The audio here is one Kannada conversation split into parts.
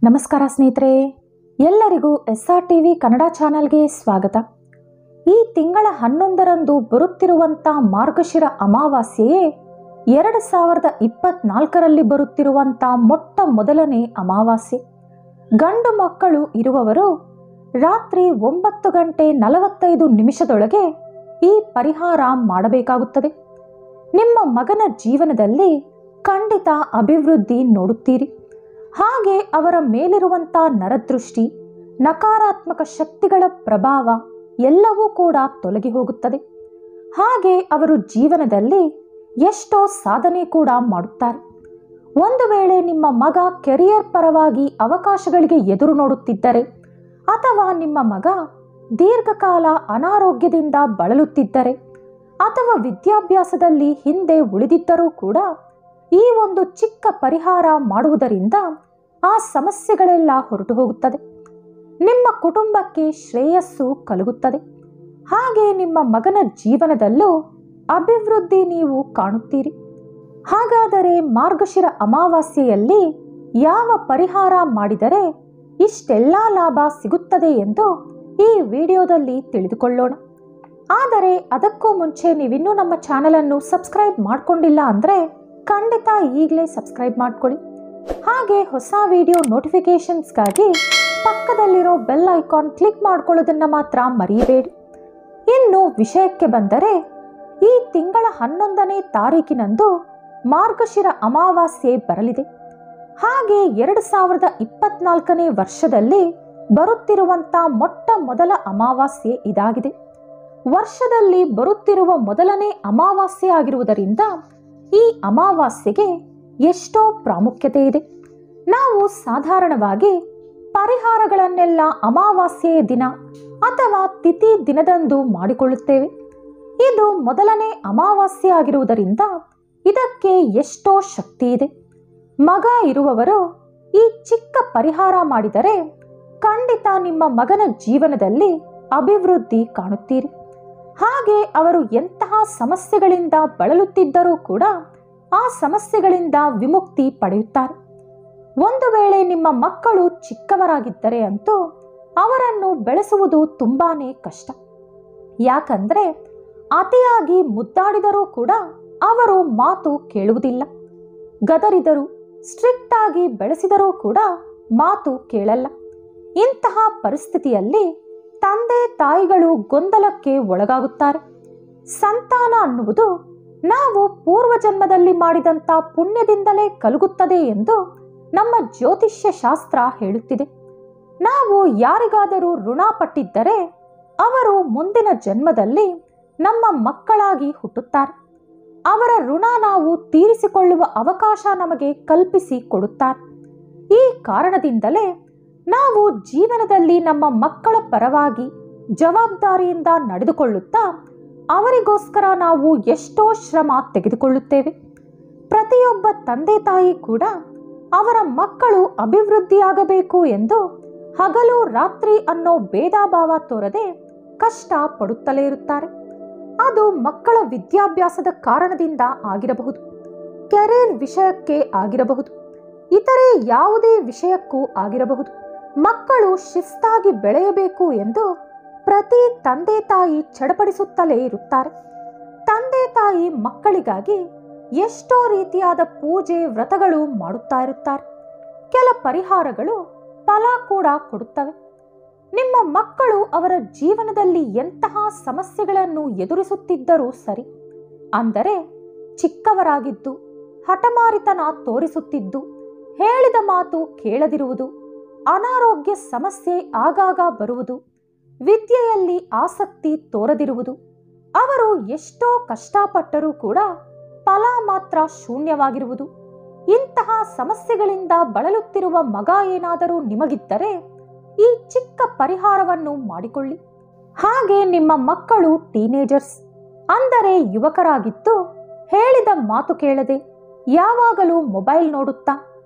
ನಮಸ್ಕಾರ ಸ್ನೇಹಿತರೆ, ಎಲ್ಲರಿಗೂ SR TV ಕನ್ನಡ ಚಾನಲ್ಗೆ ಸ್ವಾಗತ. ಈ ತಿಂಗಳ 11ರಂದು ಬರುತ್ತಿರುವಂಥ ಮಾರ್ಗಶಿರ ಅಮಾವಾಸ್ಯೆಯೇ 2024ರಲ್ಲಿ ಬರುತ್ತಿರುವಂಥ ಮೊಟ್ಟ ಮೊದಲನೇ ಅಮಾವಾಸ್ಯೆ. ಗಂಡು ಮಕ್ಕಳು ಇರುವವರು ರಾತ್ರಿ 9:45 ಈ ಪರಿಹಾರ ಮಾಡಬೇಕಾಗುತ್ತದೆ. ನಿಮ್ಮ ಮಗನ ಜೀವನದಲ್ಲಿ ಖಂಡಿತ ಅಭಿವೃದ್ಧಿ ನೋಡುತ್ತೀರಿ. ಹಾಗೆ ಅವರ ಮೇಲಿರುವಂಥ ನರದೃಷ್ಟಿ, ನಕಾರಾತ್ಮಕ ಶಕ್ತಿಗಳ ಪ್ರಭಾವ ಎಲ್ಲವೂ ಕೂಡ ತೊಲಗಿ ಹೋಗುತ್ತದೆ. ಹಾಗೆ ಅವರು ಜೀವನದಲ್ಲಿ ಎಷ್ಟೋ ಸಾಧನೆ ಕೂಡ ಮಾಡುತ್ತಾರೆ. ಒಂದು ವೇಳೆ ನಿಮ್ಮ ಮಗ ಕೆರಿಯರ್ ಪರವಾಗಿ ಅವಕಾಶಗಳಿಗೆ ಎದುರು ನೋಡುತ್ತಿದ್ದರೆ, ಅಥವಾ ನಿಮ್ಮ ಮಗ ದೀರ್ಘಕಾಲ ಅನಾರೋಗ್ಯದಿಂದ ಬಳಲುತ್ತಿದ್ದರೆ, ಅಥವಾ ವಿದ್ಯಾಭ್ಯಾಸದಲ್ಲಿ ಹಿಂದೆ ಉಳಿದಿದ್ದರೂ ಕೂಡ ಈ ಒಂದು ಚಿಕ್ಕ ಪರಿಹಾರ ಮಾಡುವುದರಿಂದ ಆ ಸಮಸ್ಯೆಗಳೆಲ್ಲ ಹೊರಟು ಹೋಗುತ್ತದೆ. ನಿಮ್ಮ ಕುಟುಂಬಕ್ಕೆ ಶ್ರೇಯಸ್ಸು ಕಲಗುತ್ತದೆ. ಹಾಗೆ ನಿಮ್ಮ ಮಗನ ಜೀವನದಲ್ಲೂ ಅಭಿವೃದ್ಧಿ ನೀವು ಕಾಣುತ್ತೀರಿ. ಹಾಗಾದರೆ ಮಾರ್ಗಶಿರ ಅಮಾವಾಸ್ಯೆಯಲ್ಲಿ ಯಾವ ಪರಿಹಾರ ಮಾಡಿದರೆ ಇಷ್ಟೆಲ್ಲ ಲಾಭ ಸಿಗುತ್ತದೆ ಎಂದು ಈ ವಿಡಿಯೋದಲ್ಲಿ ತಿಳಿದುಕೊಳ್ಳೋಣ. ಆದರೆ ಅದಕ್ಕೂ ಮುಂಚೆ ನೀವಿನ್ನೂ ನಮ್ಮ ಚಾನಲನ್ನು ಸಬ್ಸ್ಕ್ರೈಬ್ ಮಾಡಿಕೊಂಡಿಲ್ಲ ಅಂದರೆ ಖಂಡಿತ ಈಗಲೇ ಸಬ್ಸ್ಕ್ರೈಬ್ ಮಾಡ್ಕೊಳ್ಳಿ. ಹಾಗೆ ಹೊಸ ವಿಡಿಯೋ ನೋಟಿಫಿಕೇಷನ್ಸ್ಗಾಗಿ ಪಕ್ಕದಲ್ಲಿರೋ ಬೆಲ್ ಐಕಾನ್ ಕ್ಲಿಕ್ ಮಾಡ್ಕೊಳ್ಳೋದನ್ನು ಮಾತ್ರ ಮರೆಯಬೇಡಿ. ಇನ್ನು ವಿಷಯಕ್ಕೆ ಬಂದರೆ, ಈ ತಿಂಗಳ 11ನೇ ತಾರೀಕಿನಂದು ಮಾರ್ಗಶಿರ ಅಮಾವಾಸ್ಯೆ ಬರಲಿದೆ. ಹಾಗೆ 2024ನೇ ವರ್ಷದಲ್ಲಿ ಬರುತ್ತಿರುವಂಥ ಮೊಟ್ಟ ಮೊದಲ ಅಮಾವಾಸ್ಯೆ ಇದಾಗಿದೆ. ವರ್ಷದಲ್ಲಿ ಬರುತ್ತಿರುವ ಮೊದಲನೇ ಅಮಾವಾಸ್ಯೆ ಆಗಿರುವುದರಿಂದ ಈ ಅಮಾವಾಸ್ಯೆಗೆ ಎಷ್ಟೋ ಪ್ರಾಮುಖ್ಯತೆ ಇದೆ. ನಾವು ಸಾಧಾರಣವಾಗಿ ಪರಿಹಾರಗಳನ್ನೆಲ್ಲ ಅಮಾವಾಸ್ಯೆಯ ದಿನ ಅಥವಾ ತಿಥಿ ದಿನದಂದು ಮಾಡಿಕೊಳ್ಳುತ್ತೇವೆ. ಇದು ಮೊದಲನೇ ಅಮಾವಾಸ್ಯೆ ಆಗಿರುವುದರಿಂದ ಇದಕ್ಕೆ ಎಷ್ಟೋ ಶಕ್ತಿ ಇದೆ. ಮಗ ಇರುವವರು ಈ ಚಿಕ್ಕ ಪರಿಹಾರ ಮಾಡಿದರೆ ಖಂಡಿತ ನಿಮ್ಮ ಮಗನ ಜೀವನದಲ್ಲಿ ಅಭಿವೃದ್ಧಿ ಕಾಣುತ್ತೀರಿ. ಹಾಗೆ ಅವರು ಎಂತಹ ಸಮಸ್ಯೆಗಳಿಂದ ಬಳಲುತ್ತಿದ್ದರೂ ಕೂಡ ಆ ಸಮಸ್ಯೆಗಳಿಂದ ವಿಮುಕ್ತಿ ಪಡೆಯುತ್ತಾರೆ. ಒಂದು ವೇಳೆ ನಿಮ್ಮ ಮಕ್ಕಳು ಚಿಕ್ಕವರಾಗಿದ್ದರೆ ಅಂತೂ ಅವರನ್ನು ಬೆಳೆಸುವುದು ತುಂಬಾನೇ ಕಷ್ಟ. ಯಾಕಂದರೆ ಅತಿಯಾಗಿ ಮುದ್ದಾಡಿದರೂ ಕೂಡ ಅವರು ಮಾತು ಕೇಳುವುದಿಲ್ಲ. ಗದರಿದರು, ಸ್ಟ್ರಿಕ್ಟ್ ಆಗಿ ಬೆಳೆಸಿದರೂ ಕೂಡ ಮಾತು ಕೇಳಲ್ಲ. ಇಂತಹ ಪರಿಸ್ಥಿತಿಯಲ್ಲಿ ತಂದೆ ತಾಯಿಗಳು ಗೊಂದಲಕ್ಕೆ ಒಳಗಾಗುತ್ತಾರೆ. ಸಂತಾನ ಅನ್ನುವುದು ನಾವು ಪೂರ್ವಜನ್ಮದಲ್ಲಿ ಮಾಡಿದಂಥ ಪುಣ್ಯದಿಂದಲೇ ಕಲಗುತ್ತದೆ ಎಂದು ನಮ್ಮ ಜ್ಯೋತಿಷ್ಯ ಶಾಸ್ತ್ರ ಹೇಳುತ್ತಿದೆ. ನಾವು ಯಾರಿಗಾದರೂ ಋಣ ಪಟ್ಟಿದ್ದರೆ ಅವರು ಮುಂದಿನ ಜನ್ಮದಲ್ಲಿ ನಮ್ಮ ಮಕ್ಕಳಾಗಿ ಹುಟ್ಟುತ್ತಾರೆ. ಅವರ ಋಣ ನಾವು ತೀರಿಸಿಕೊಳ್ಳುವ ಅವಕಾಶ ನಮಗೆ ಕಲ್ಪಿಸಿ ಕೊಡುತ್ತಾರೆ. ಈ ಕಾರಣದಿಂದಲೇ ನಾವು ಜೀವನದಲ್ಲಿ ನಮ್ಮ ಮಕ್ಕಳ ಪರವಾಗಿ ಜವಾಬ್ದಾರಿಯಿಂದ ನಡೆದುಕೊಳ್ಳುತ್ತಾ ಅವರಿಗೋಸ್ಕರ ನಾವು ಎಷ್ಟೋ ಶ್ರಮ ತೆಗೆದುಕೊಳ್ಳುತ್ತೇವೆ. ಪ್ರತಿಯೊಬ್ಬ ತಂದೆ ತಾಯಿ ಕೂಡ ಅವರ ಮಕ್ಕಳು ಅಭಿವೃದ್ಧಿಯಾಗಬೇಕು ಎಂದು ಹಗಲು ರಾತ್ರಿ ಅನ್ನೋ ಭೇದ ಭಾವ ತೋರದೆ ಕಷ್ಟ ಪಡುತ್ತಲೇ ಇರುತ್ತಾರೆ. ಅದು ಮಕ್ಕಳ ವಿದ್ಯಾಭ್ಯಾಸದ ಕಾರಣದಿಂದ ಆಗಿರಬಹುದು, ಕೆರಿಯರ್ ವಿಷಯಕ್ಕೆ ಆಗಿರಬಹುದು, ಇತರೆ ಯಾವುದೇ ವಿಷಯಕ್ಕೂ ಆಗಿರಬಹುದು. ಮಕ್ಕಳು ಶಿಸ್ತಾಗಿ ಬೆಳೆಯಬೇಕು ಎಂದು ಪ್ರತಿ ತಂದೆ ತಾಯಿ ಚಡಪಡಿಸುತ್ತಲೇ ಇರುತ್ತಾರೆ. ತಂದೆ ತಾಯಿ ಮಕ್ಕಳಿಗಾಗಿ ಎಷ್ಟೋ ರೀತಿಯಾದ ಪೂಜೆ ವ್ರತಗಳು ಮಾಡುತ್ತಾ ಇರುತ್ತಾರೆ. ಕೆಲ ಪರಿಹಾರಗಳು ಫಲ ಕೂಡ ಕೊಡುತ್ತವೆ. ನಿಮ್ಮ ಮಕ್ಕಳು ಅವರ ಜೀವನದಲ್ಲಿ ಎಂತಹ ಸಮಸ್ಯೆಗಳನ್ನು ಎದುರಿಸುತ್ತಿದ್ದರೂ ಸರಿ, ಅಂದರೆ ಚಿಕ್ಕವರಾಗಿದ್ದು ಹಠಮಾರಿತನ ತೋರಿಸುತ್ತಿದ್ದು, ಹೇಳಿದ ಮಾತು ಕೇಳದಿರುವುದು, ಅನಾರೋಗ್ಯ ಸಮಸ್ಯೆ ಆಗಾಗ ಬರುವುದು, ವಿದ್ಯೆಯಲ್ಲಿ ಆಸಕ್ತಿ ತೋರದಿರುವುದು, ಅವರು ಎಷ್ಟೋ ಕಷ್ಟಪಟ್ಟರೂ ಕೂಡ ಫಲ ಮಾತ್ರ ಶೂನ್ಯವಾಗಿರುವುದು, ಇಂತಹ ಸಮಸ್ಯೆಗಳಿಂದ ಬಳಲುತ್ತಿರುವ ಮಗ ಏನಾದರೂ ನಿಮಗಿದ್ದರೆ ಈ ಚಿಕ್ಕ ಪರಿಹಾರವನ್ನು ಮಾಡಿಕೊಳ್ಳಿ. ಹಾಗೆ ನಿಮ್ಮ ಮಕ್ಕಳು ಟೀನೇಜರ್ಸ್ ಅಂದರೆ ಯುವಕರಾಗಿದ್ದು ಹೇಳಿದ ಮಾತು ಕೇಳದೆ ಯಾವಾಗಲೂ ಮೊಬೈಲ್ ನೋಡುತ್ತಾ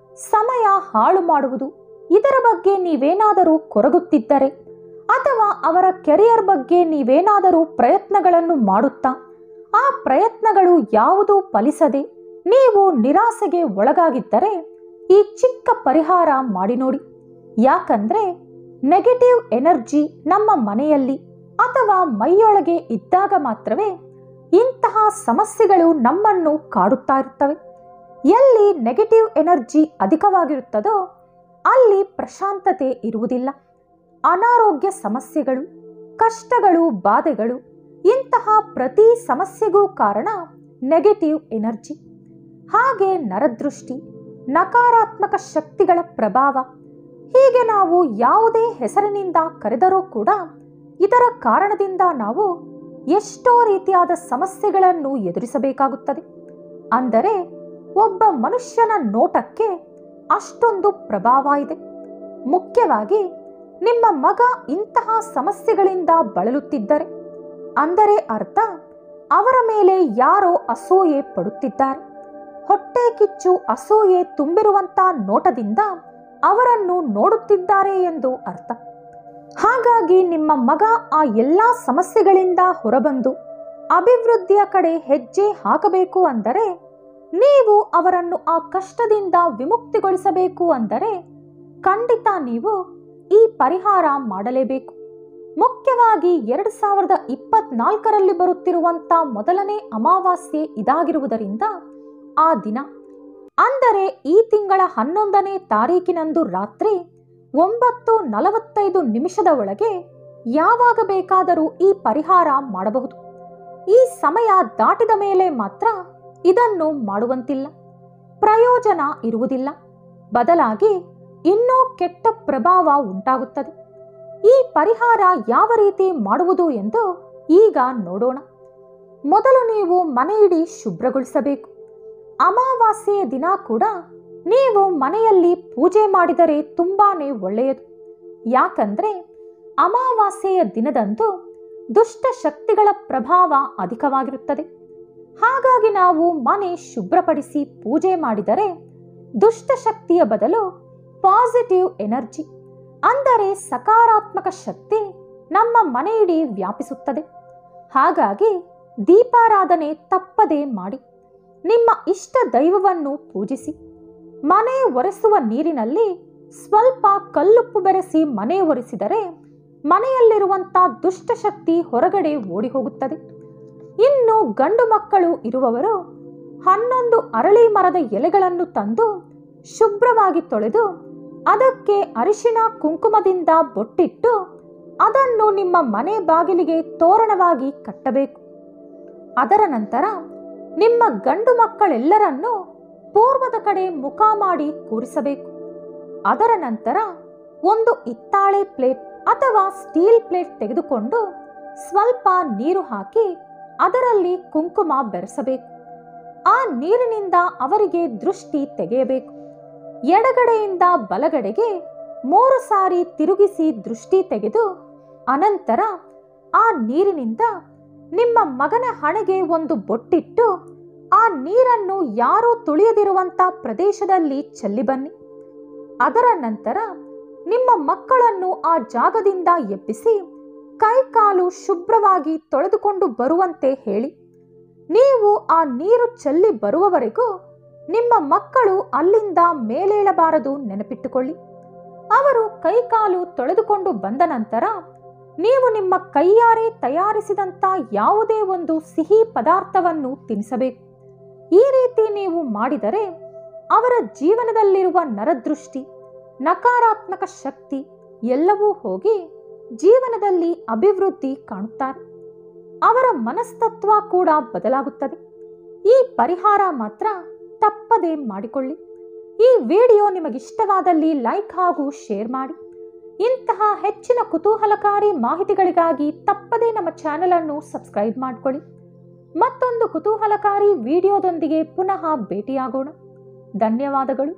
ಸಮಯ ಹಾಳು ಮಾಡುವುದು, ಇದರ ಬಗ್ಗೆ ನೀವೇನಾದರೂ ಕೊರಗುತ್ತಿದ್ದರೆ, ಅಥವಾ ಅವರ ಕೆರಿಯರ್ ಬಗ್ಗೆ ನೀವೇನಾದರೂ ಪ್ರಯತ್ನಗಳನ್ನು ಮಾಡುತ್ತಾ ಆ ಪ್ರಯತ್ನಗಳು ಯಾವುದೂ ಫಲಿಸದೆ ನೀವು ನಿರಾಸೆಗೆ ಒಳಗಾಗಿದ್ದರೆ ಈ ಚಿಕ್ಕ ಪರಿಹಾರ ಮಾಡಿ ನೋಡಿ. ಯಾಕಂದ್ರೆ ನೆಗೆಟಿವ್ ಎನರ್ಜಿ ನಮ್ಮ ಮನೆಯಲ್ಲಿ ಅಥವಾ ಮೈಯೊಳಗೆ ಇದ್ದಾಗ ಮಾತ್ರವೇ ಇಂತಹ ಸಮಸ್ಯೆಗಳು ನಮ್ಮನ್ನು ಕಾಡುತ್ತಾ ಇರುತ್ತವೆ. ಎಲ್ಲಿ ನೆಗೆಟಿವ್ ಎನರ್ಜಿ ಅಧಿಕವಾಗಿರುತ್ತದೋ ಅಲ್ಲಿ ಪ್ರಶಾಂತತೆ ಇರುವುದಿಲ್ಲ. ಅನಾರೋಗ್ಯ ಸಮಸ್ಯೆಗಳು, ಕಷ್ಟಗಳು, ಬಾಧೆಗಳು, ಇಂತಹ ಪ್ರತಿ ಸಮಸ್ಯೆಗೂ ಕಾರಣ ನೆಗೆಟಿವ್ ಎನರ್ಜಿ. ಹಾಗೆ ನರದೃಷ್ಟಿ, ನಕಾರಾತ್ಮಕ ಶಕ್ತಿಗಳ ಪ್ರಭಾವ, ಹೀಗೆ ನಾವು ಯಾವುದೇ ಹೆಸರಿನಿಂದ ಕರೆದರೂ ಕೂಡ ಇದರ ಕಾರಣದಿಂದ ನಾವು ಎಷ್ಟೋ ರೀತಿಯಾದ ಸಮಸ್ಯೆಗಳನ್ನು ಎದುರಿಸಬೇಕಾಗುತ್ತದೆ. ಅಂದರೆ ಒಬ್ಬ ಮನುಷ್ಯನ ನೋಟಕ್ಕೆ ಅಷ್ಟೊಂದು ಪ್ರಭಾವ ಇದೆ. ಮುಖ್ಯವಾಗಿ ನಿಮ್ಮ ಮಗ ಇಂತಹ ಸಮಸ್ಯೆಗಳಿಂದ ಬಳಲುತ್ತಿದ್ದರೆ ಅಂದರೆ ಅರ್ಥ ಅವರ ಮೇಲೆ ಯಾರೋ ಅಸೂಯೆ ಪಡುತ್ತಿದ್ದಾರೆ. ಹೊಟ್ಟೆ ಕಿಚ್ಚು, ಅಸೂಯೆ ತುಂಬಿರುವಂಥ ನೋಟದಿಂದ ಅವರನ್ನು ನೋಡುತ್ತಿದ್ದಾರೆ ಎಂದು ಅರ್ಥ. ಹಾಗಾಗಿ ನಿಮ್ಮ ಮಗ ಆ ಎಲ್ಲ ಸಮಸ್ಯೆಗಳಿಂದ ಹೊರಬಂದು ಅಭಿವೃದ್ಧಿಯ ಕಡೆ ಹೆಜ್ಜೆ ಹಾಕಬೇಕು ಅಂದರೆ, ನೀವು ಅವರನ್ನು ಆ ಕಷ್ಟದಿಂದ ವಿಮುಕ್ತಿಗೊಳಿಸಬೇಕು ಅಂದರೆ ಖಂಡಿತ ನೀವು ಈ ಪರಿಹಾರ ಮಾಡಲೇಬೇಕು. ಮುಖ್ಯವಾಗಿ 2024ರಲ್ಲಿ ಬರುತ್ತಿರುವಂಥ ಮೊದಲನೇ ಅಮಾವಾಸ್ಯೆ ಇದಾಗಿರುವುದರಿಂದ ಆ ದಿನ ಅಂದರೆ ಈ ತಿಂಗಳ 11ನೇ ತಾರೀಕಿನಂದು ರಾತ್ರಿ 9:45 ಒಳಗೆ ಯಾವಾಗ ಬೇಕಾದರೂ ಈ ಪರಿಹಾರ ಮಾಡಬಹುದು. ಈ ಸಮಯ ದಾಟಿದ ಮೇಲೆ ಮಾತ್ರ ಇದನ್ನು ಮಾಡುವಂತಿಲ್ಲ, ಪ್ರಯೋಜನ ಇರುವುದಿಲ್ಲ. ಬದಲಾಗಿ ಇನ್ನೂ ಕೆಟ್ಟ ಪ್ರಭಾವ ಉಂಟಾಗುತ್ತದೆ. ಈ ಪರಿಹಾರ ಯಾವ ರೀತಿ ಮಾಡುವುದು ಎಂದು ಈಗ ನೋಡೋಣ. ಮೊದಲು ನೀವು ಮನೆಯಿಡೀ ಶುಭ್ರಗೊಳಿಸಬೇಕು. ಅಮಾವಾಸ್ಯೆಯ ದಿನ ಕೂಡ ನೀವು ಮನೆಯಲ್ಲಿ ಪೂಜೆ ಮಾಡಿದರೆ ತುಂಬಾನೇ ಒಳ್ಳೆಯದು. ಯಾಕಂದ್ರೆ ಅಮಾವಾಸ್ಯೆಯ ದಿನದಂದು ದುಷ್ಟ ಶಕ್ತಿಗಳ ಪ್ರಭಾವ ಅಧಿಕವಾಗಿರುತ್ತದೆ. ಹಾಗಾಗಿ ನಾವು ಮನೆ ಶುಭ್ರಪಡಿಸಿ ಪೂಜೆ ಮಾಡಿದರೆ ದುಷ್ಟ ಶಕ್ತಿಯ ಬದಲು ಪಾಸಿಟಿವ್ ಎನರ್ಜಿ ಅಂದರೆ ಸಕಾರಾತ್ಮಕ ಶಕ್ತಿ ನಮ್ಮ ಮನೆಯಿಡೀ ವ್ಯಾಪಿಸುತ್ತದೆ. ಹಾಗಾಗಿ ದೀಪಾರಾಧನೆ ತಪ್ಪದೇ ಮಾಡಿ. ನಿಮ್ಮ ಇಷ್ಟ ದೈವವನ್ನು ಪೂಜಿಸಿ. ಮನೆ ಒರೆಸುವ ನೀರಿನಲ್ಲಿ ಸ್ವಲ್ಪ ಕಲ್ಲುಪ್ಪು ಬೆರೆಸಿ ಮನೆ ಒರೆಸಿದರೆ ಮನೆಯಲ್ಲಿರುವಂಥ ದುಷ್ಟಶಕ್ತಿ ಹೊರಗಡೆ ಓಡಿ ಹೋಗುತ್ತದೆ. ಇನ್ನು ಗಂಡು ಮಕ್ಕಳು ಇರುವವರು 11 ಅರಳಿ ಮರದ ಎಲೆಗಳನ್ನು ತಂದು ಶುಭ್ರವಾಗಿ ತೊಳೆದು ಅದಕ್ಕೆ ಅರಿಶಿಣ ಕುಂಕುಮದಿಂದ ಬೊಟ್ಟಿಟ್ಟು ಅದನ್ನು ನಿಮ್ಮ ಮನೆ ಬಾಗಿಲಿಗೆ ತೋರಣವಾಗಿ ಕಟ್ಟಬೇಕು. ಅದರ ನಂತರ ನಿಮ್ಮ ಗಂಡು ಮಕ್ಕಳೆಲ್ಲರನ್ನೂ ಪೂರ್ವದ ಕಡೆ ಮುಖ ಮಾಡಿ ಕೂರಿಸಬೇಕು. ಅದರ ನಂತರ ಒಂದು ಹಿತ್ತಾಳೆ ಪ್ಲೇಟ್ ಅಥವಾ ಸ್ಟೀಲ್ ಪ್ಲೇಟ್ ತೆಗೆದುಕೊಂಡು ಸ್ವಲ್ಪ ನೀರು ಹಾಕಿ ಅದರಲ್ಲಿ ಕುಂಕುಮ ಬೆರೆಸಬೇಕು. ಆ ನೀರಿನಿಂದ ಅವರಿಗೆ ದೃಷ್ಟಿ ತೆಗೆಯಬೇಕು. ಎಡಗಡೆಯಿಂದ ಬಲಗಡೆಗೆ 3 ಸಾರಿ ತಿರುಗಿಸಿ ದೃಷ್ಟಿ ತೆಗೆದು ಅನಂತರ ಆ ನೀರಿನಿಂದ ನಿಮ್ಮ ಮಗನ ಹಣೆಗೆ ಒಂದು ಬೊಟ್ಟಿಟ್ಟು ಆ ನೀರನ್ನು ಯಾರೂ ತುಳಿಯದಿರುವಂಥ ಪ್ರದೇಶದಲ್ಲಿ ಚೆಲ್ಲಿ ಬನ್ನಿ. ಅದರ ನಂತರ ನಿಮ್ಮ ಮಕ್ಕಳನ್ನು ಆ ಜಾಗದಿಂದ ಎಬ್ಬಿಸಿ ಕೈಕಾಲು ಶುಭ್ರವಾಗಿ ತೊಳೆದುಕೊಂಡು ಬರುವಂತೆ ಹೇಳಿ. ನೀವು ಆ ನೀರು ಚೆಲ್ಲಿ ಬರುವವರೆಗೂ ನಿಮ್ಮ ಮಕ್ಕಳು ಅಲ್ಲಿಂದ ಮೇಲೇಳಬಾರದು ನೆನಪಿಟ್ಟುಕೊಳ್ಳಿ. ಅವರು ಕೈಕಾಲು ತೊಳೆದುಕೊಂಡು ಬಂದ ನಂತರ ನೀವು ನಿಮ್ಮ ಕೈಯಾರೆ ತಯಾರಿಸಿದಂಥ ಯಾವುದೇ ಒಂದು ಸಿಹಿ ಪದಾರ್ಥವನ್ನು ತಿನ್ನಿಸಬೇಕು. ಈ ರೀತಿ ನೀವು ಮಾಡಿದರೆ ಅವರ ಜೀವನದಲ್ಲಿರುವ ನರದೃಷ್ಟಿ, ನಕಾರಾತ್ಮಕ ಶಕ್ತಿ ಎಲ್ಲವೂ ಹೋಗಿ ಜೀವನದಲ್ಲಿ ಅಭಿವೃದ್ಧಿ ಕಾಣುತ್ತಾರೆ. ಅವರ ಮನಸ್ತತ್ವ ಕೂಡ ಬದಲಾಗುತ್ತದೆ. ಈ ಪರಿಹಾರ ಮಾತ್ರ ತಪ್ಪದೇ ಮಾಡಿಕೊಳ್ಳಿ. ಈ ವಿಡಿಯೋ ನಿಮಗಿಷ್ಟವಾದಲ್ಲಿ ಲೈಕ್ ಹಾಗೂ ಶೇರ್ ಮಾಡಿ. ಇಂತಹ ಹೆಚ್ಚಿನ ಕುತೂಹಲಕಾರಿ ಮಾಹಿತಿಗಳಿಗಾಗಿ ತಪ್ಪದೇ ನಮ್ಮ ಚಾನೆಲ್ ಅನ್ನು ಸಬ್ಸ್ಕ್ರೈಬ್ ಮಾಡಿಕೊಳ್ಳಿ. ಮತ್ತೊಂದು ಕುತೂಹಲಕಾರಿ ವಿಡಿಯೋದೊಂದಿಗೆ ಪುನಃ ಭೇಟಿಯಾಗೋಣ. ಧನ್ಯವಾದಗಳು.